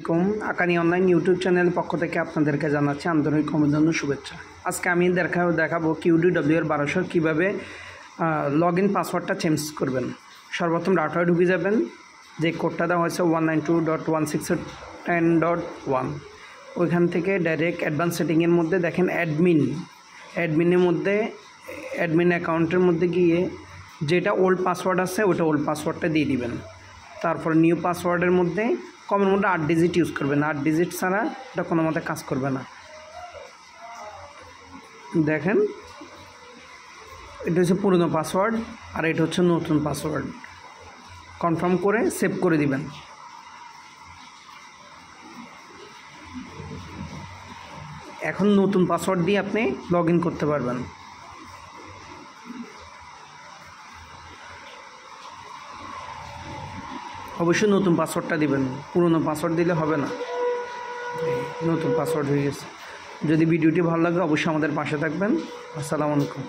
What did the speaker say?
আকানি online YouTube চ্যানেলের পক্ষ থেকে আপনাদেরকে জানাচ্ছি আন্তরিক অভিনন্দন শুভেচ্ছা। আজকে আমি দেখাবো QDW এর 1200 কীভাবে লগ ইন পাসওয়ার্ডটা চেঞ্জ করবেন। সর্বপ্রথম রাউটারে ঢুকে যাবেন, যে কোডটা দেওয়া হয়েছে 192.168.10.1, ওইখান থেকে ডাইরেক্ট অ্যাডভান্স সেটিংয়ের মধ্যে দেখেন অ্যাডমিনের মধ্যে অ্যাডমিন অ্যাকাউন্টের মধ্যে গিয়ে যেটা ওল্ড পাসওয়ার্ড আছে ওটা ওল্ড পাসওয়ার্ডটা দিয়ে দিবেন। তারপর নিউ পাসওয়ার্ডের মধ্যে কমের মধ্যে 8 ডিজিট ইউজ করবেন, 8 ডিজিট ছাড়া এটা কোনো মতে কাজ করবে না। দেখেন এটা হচ্ছে পুরনো পাসওয়ার্ড আর এটা হচ্ছে নতুন পাসওয়ার্ড। কনফার্ম করে সেভ করে দিবেন। এখন নতুন পাসওয়ার্ড দিয়ে আপনি লগ ইন করতে পারবেন। অবশ্যই নতুন পাসওয়ার্ডটা দিবেন, পুরনো পাসওয়ার্ড দিলে হবে না। নতুন পাসওয়ার্ড হয়ে গেছে। যদি ভিডিওটি ভালো লাগে অবশ্যই আমাদের পাশে থাকবেন। আসসালামু আলাইকুম।